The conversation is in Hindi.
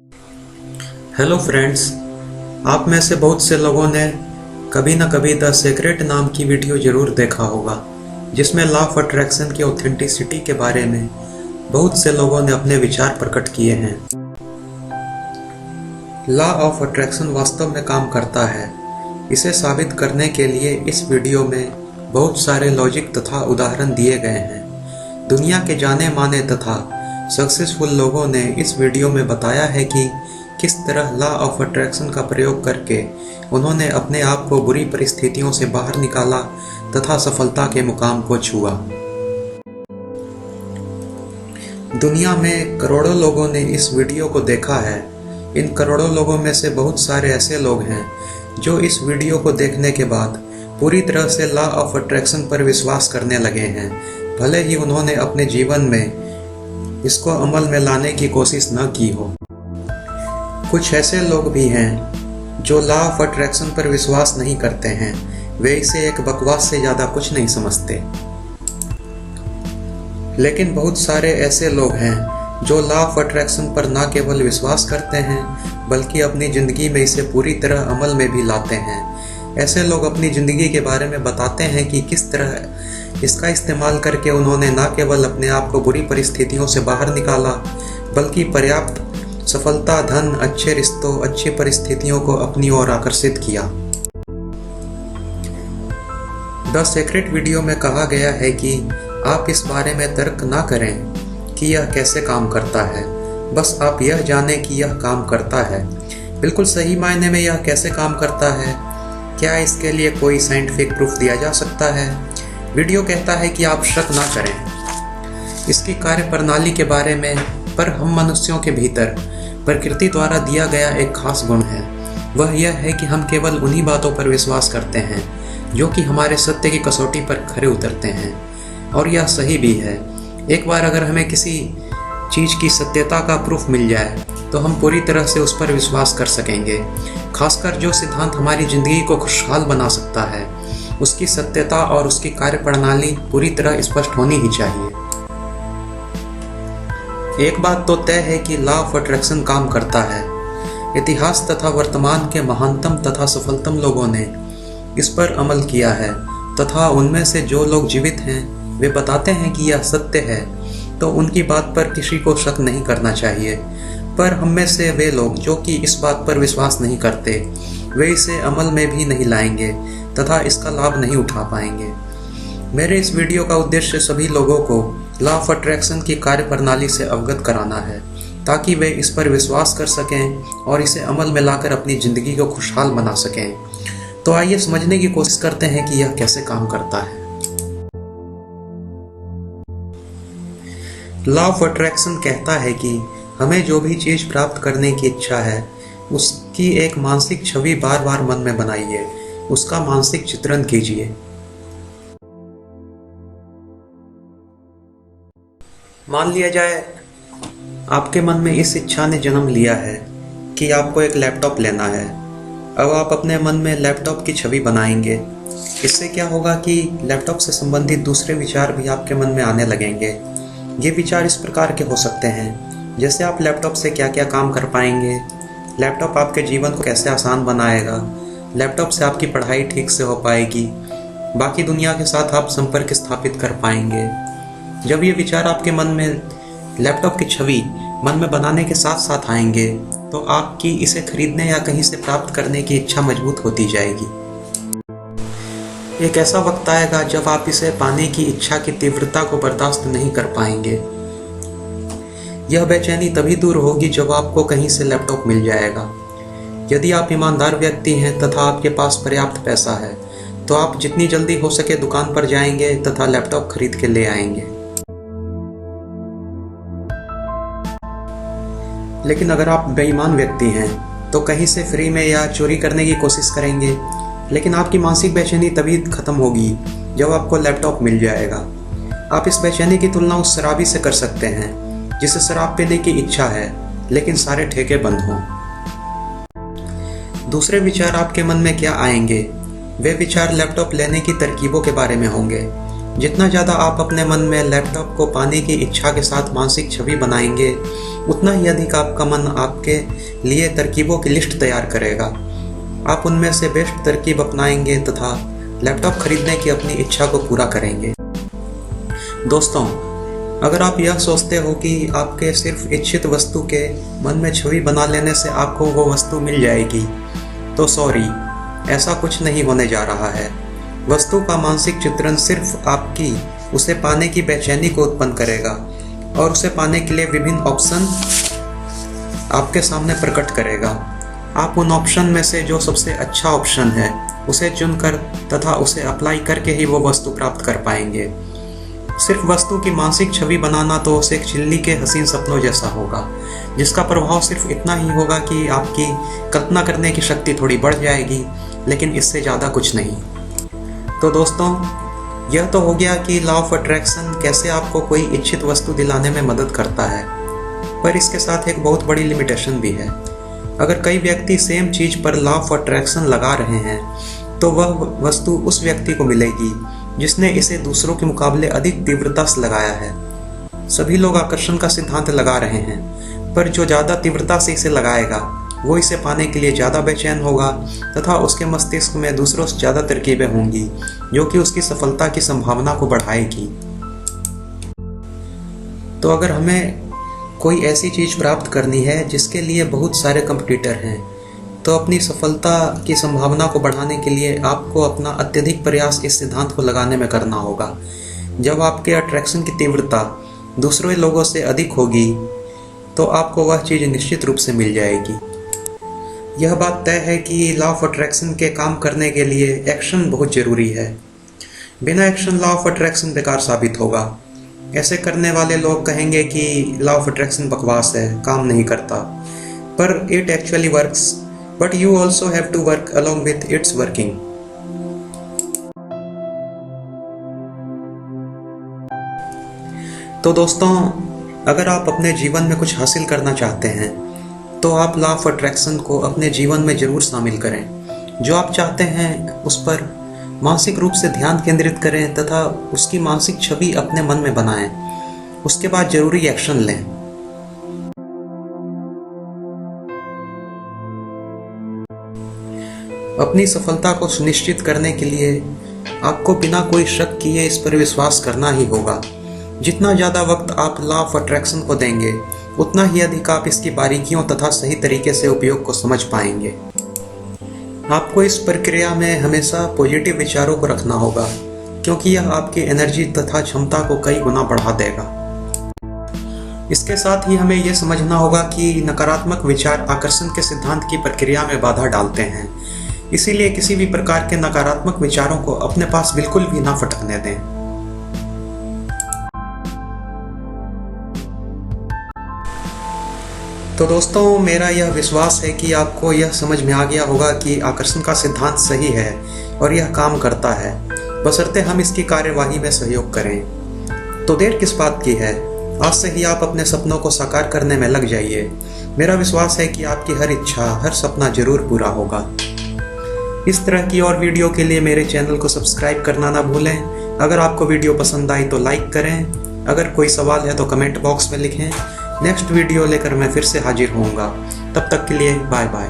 हेलो फ्रेंड्स, आप में से बहुत से लोगों ने कभी न कभी द सीक्रेट नाम की वीडियो जरूर देखा होगा, जिसमें लॉ ऑफ अट्रैक्शन की ऑथेंटिसिटी के बारे में बहुत से लोगों ने अपने विचार प्रकट किए हैं। लॉ ऑफ अट्रैक्शन वास्तव में काम करता है। इसे साबित करने के लिए इस वीडियो में बहुत सारे लॉजिक तथा उदाहरण दिए गए हैं। दुनिया के जाने माने तथा सक्सेसफुल लोगों ने इस वीडियो में बताया है कि किस तरह लॉ ऑफ अट्रैक्शन का प्रयोग करके उन्होंने अपने आप को बुरी परिस्थितियों से बाहर निकाला तथा सफलता के मुकाम को छुआ। दुनिया में करोड़ों लोगों ने इस वीडियो को देखा है। इन करोड़ों लोगों में से बहुत सारे ऐसे लोग हैं जो इस वीडियो को देखने के बाद पूरी तरह से लॉ ऑफ अट्रैक्शन पर विश्वास करने लगे हैं, भले ही उन्होंने अपने जीवन में इसको अमल में लाने की कोशिश न की हो। कुछ ऐसे लोग भी हैं जो लॉ ऑफ अट्रैक्शन पर विश्वास नहीं करते हैं। वे इसे एक बकवास से ज़्यादा कुछ नहीं समझते। लेकिन बहुत सारे ऐसे लोग हैं जो लॉ ऑफ अट्रैक्शन पर न केवल विश्वास करते हैं बल्कि अपनी ज़िंदगी में इसे पूरी तरह अमल में भी लाते हैं। ऐसे लोग अपनी ज़िंदगी के बारे में बताते हैं कि किस तरह इसका इस्तेमाल करके उन्होंने न केवल अपने आप को बुरी परिस्थितियों से बाहर निकाला बल्कि पर्याप्त सफलता, धन, अच्छे रिश्तों, अच्छी परिस्थितियों को अपनी ओर आकर्षित किया। द सीक्रेट वीडियो में कहा गया है कि आप इस बारे में तर्क ना करें कि यह कैसे काम करता है, बस आप यह जानें कि यह काम करता है। बिल्कुल सही मायने में यह कैसे काम करता है, क्या इसके लिए कोई साइंटिफिक प्रूफ दिया जा सकता है? वीडियो कहता है कि आप शक ना करें इसकी कार्य प्रणाली के बारे में, पर हम मनुष्यों के भीतर प्रकृति द्वारा दिया गया एक खास गुण है। वह यह है कि हम केवल उन्हीं बातों पर विश्वास करते हैं जो कि हमारे सत्य की कसौटी पर खरे उतरते हैं, और यह सही भी है। एक बार अगर हमें किसी चीज़ की सत्यता का प्रूफ मिल जाए तो हम पूरी तरह से उस पर विश्वास कर सकेंगे। खासकर जो सिद्धांत हमारी ज़िंदगी को खुशहाल बना सकता है, उसकी सत्यता और उसकी कार्य प्रणाली पूरी तरह स्पष्ट होनी ही चाहिए। एक बात तो तय है कि लॉ ऑफ अट्रैक्शन काम करता है। इतिहास तथा वर्तमान के महानतम तथा सफलतम लोगों ने इस पर अमल किया है तथा उनमें से जो लोग जीवित हैं वे बताते हैं कि यह सत्य है, तो उनकी बात पर किसी को शक नहीं करना चाहिए। पर हम में से वे लोग जो कि इस बात पर विश्वास नहीं करते, वे इसे अमल में भी नहीं लाएंगे तथा इसका लाभ नहीं उठा पाएंगे। मेरे इस वीडियो का उद्देश्य सभी लोगों को लॉ ऑफ अट्रैक्शन की कार्य प्रणाली से अवगत कराना है, ताकि वे इस पर विश्वास कर सकें और इसे अमल में लाकर अपनी ज़िंदगी को खुशहाल बना सकें। तो आइए समझने की कोशिश करते हैं कि यह कैसे काम करता है। लॉ ऑफ अट्रैक्शन कहता है कि हमें जो भी चीज़ प्राप्त करने की इच्छा है उसकी एक मानसिक छवि बार बार मन में बनाइए, उसका मानसिक चित्रण कीजिए। मान लिया जाए आपके मन में इस इच्छा ने जन्म लिया है कि आपको एक लैपटॉप लेना है। अब आप अपने मन में लैपटॉप की छवि बनाएंगे। इससे क्या होगा कि लैपटॉप से संबंधित दूसरे विचार भी आपके मन में आने लगेंगे। ये विचार इस प्रकार के हो सकते हैं, जैसे आप लैपटॉप से क्या क्या काम कर पाएंगे, लैपटॉप आपके जीवन को कैसे आसान बनाएगा, लैपटॉप से आपकी पढ़ाई ठीक से हो पाएगी, बाकी दुनिया के साथ आप संपर्क स्थापित कर पाएंगे। जब ये विचार आपके मन में लैपटॉप की छवि मन में बनाने के साथ साथ आएंगे तो आपकी इसे खरीदने या कहीं से प्राप्त करने की इच्छा मजबूत होती जाएगी। एक ऐसा वक्त आएगा जब आप इसे पाने की इच्छा की तीव्रता को बर्दाश्त नहीं कर पाएंगे। यह बेचैनी तभी दूर होगी जब आपको कहीं से लैपटॉप मिल जाएगा। यदि आप ईमानदार व्यक्ति हैं तथा आपके पास पर्याप्त पैसा है तो आप जितनी जल्दी हो सके दुकान पर जाएंगे तथा लैपटॉप खरीद के ले आएंगे। लेकिन अगर आप बेईमान व्यक्ति हैं तो कहीं से फ्री में या चोरी करने की कोशिश करेंगे। लेकिन आपकी मानसिक बेचैनी तभी खत्म होगी जब आपको लैपटॉप मिल जाएगा। आप इस बेचैनी की तुलना उस शराबी से कर सकते हैं जिसे शराब पीने की इच्छा है लेकिन सारे ठेके बंद हों। दूसरे विचार आपके मन में क्या आएंगे? वे विचार लैपटॉप लेने की तरकीबों के बारे में होंगे। जितना ज़्यादा आप अपने मन में लैपटॉप को पाने की इच्छा के साथ मानसिक छवि बनाएंगे, उतना ही अधिक आपका मन आपके लिए तरकीबों की लिस्ट तैयार करेगा। आप उनमें से बेस्ट तरकीब अपनाएंगे तथा लैपटॉप खरीदने की अपनी इच्छा को पूरा करेंगे। दोस्तों, अगर आप यह सोचते हो कि आपके सिर्फ इच्छित वस्तु के मन में छवि बना लेने से आपको वो वस्तु मिल जाएगी, तो सॉरी, ऐसा कुछ नहीं होने जा रहा है। वस्तु का मानसिक चित्रण सिर्फ आपकी उसे पाने की बेचैनी को उत्पन्न करेगा और उसे पाने के लिए विभिन्न ऑप्शन आपके सामने प्रकट करेगा। आप उन ऑप्शन में से जो सबसे अच्छा ऑप्शन है उसे चुनकर तथा उसे अप्लाई करके ही वो वस्तु प्राप्त कर पाएंगे। सिर्फ वस्तु की मानसिक छवि बनाना तो उसे एक चिल्ली के हसीन सपनों जैसा होगा, जिसका प्रभाव सिर्फ इतना ही होगा कि आपकी कल्पना करने की शक्ति थोड़ी बढ़ जाएगी, लेकिन इससे ज़्यादा कुछ नहीं। तो दोस्तों, यह तो हो गया कि लॉ ऑफ अट्रैक्शन कैसे आपको कोई इच्छित वस्तु दिलाने में मदद करता है, पर इसके साथ एक बहुत बड़ी लिमिटेशन भी है। अगर कई व्यक्ति सेम चीज़ पर लॉ ऑफ अट्रैक्शन लगा रहे हैं, तो वह वस्तु उस व्यक्ति को मिलेगी जिसने इसे दूसरों के मुकाबले अधिक तीव्रता से लगाया है। सभी लोग आकर्षण का सिद्धांत लगा रहे हैं, पर जो ज़्यादा तीव्रता से इसे लगाएगा वो इसे पाने के लिए ज़्यादा बेचैन होगा तथा उसके मस्तिष्क में दूसरों से ज़्यादा तरकीबें होंगी जो कि उसकी सफलता की संभावना को बढ़ाएगी। तो अगर हमें कोई ऐसी चीज़ प्राप्त करनी है जिसके लिए बहुत सारे कंपटीटर हैं, तो अपनी सफलता की संभावना को बढ़ाने के लिए आपको अपना अत्यधिक प्रयास इस सिद्धांत को लगाने में करना होगा। जब आपके अट्रैक्शन की तीव्रता दूसरे लोगों से अधिक होगी, तो आपको वह चीज़ निश्चित रूप से मिल जाएगी। यह बात तय है कि लॉ ऑफ अट्रैक्शन के काम करने के लिए एक्शन बहुत ज़रूरी है। बिना एक्शन लॉ ऑफ अट्रैक्शन बेकार साबित होगा। ऐसे करने वाले लोग कहेंगे कि लॉ ऑफ अट्रैक्शन बकवास है, काम नहीं करता, पर it actually works, but you also have to work along with its working. तो दोस्तों, अगर आप अपने जीवन में कुछ हासिल करना चाहते हैं, तो आप लॉ ऑफ अट्रैक्शन को अपने जीवन में जरूर शामिल करें। जो आप चाहते हैं उस पर मानसिक रूप से ध्यान केंद्रित करें तथा उसकी मानसिक छवि अपने मन में बनाएं। उसके बाद जरूरी एक्शन लें। अपनी सफलता को सुनिश्चित करने के लिए आपको बिना कोई शक किए इस पर विश्वास करना ही होगा। जितना ज़्यादा वक्त आप लॉ ऑफ अट्रैक्शन को देंगे, उतना ही अधिक आप इसकी बारीकियों तथा सही तरीके से उपयोग को समझ पाएंगे। आपको इस प्रक्रिया में हमेशा पॉजिटिव विचारों को रखना होगा, क्योंकि यह आपकी एनर्जी तथा क्षमता को कई गुना बढ़ा देगा। इसके साथ ही हमें यह समझना होगा कि नकारात्मक विचार आकर्षण के सिद्धांत की प्रक्रिया में बाधा डालते हैं। इसीलिए किसी भी प्रकार के नकारात्मक विचारों को अपने पास बिल्कुल भी ना फटकने दें। तो दोस्तों, मेरा यह विश्वास है कि आपको यह समझ में आ गया होगा कि आकर्षण का सिद्धांत सही है और यह काम करता है, बशर्ते हम इसकी कार्यवाही में सहयोग करें। तो देर किस बात की है, आज से ही आप अपने सपनों को साकार करने में लग जाइए। मेरा विश्वास है कि आपकी हर इच्छा, हर सपना जरूर पूरा होगा। इस तरह की और वीडियो के लिए मेरे चैनल को सब्सक्राइब करना ना भूलें। अगर आपको वीडियो पसंद आई तो लाइक करें। अगर कोई सवाल है तो कमेंट बॉक्स में लिखें। नेक्स्ट वीडियो लेकर मैं फिर से हाजिर होऊंगा। तब तक के लिए बाय बाय।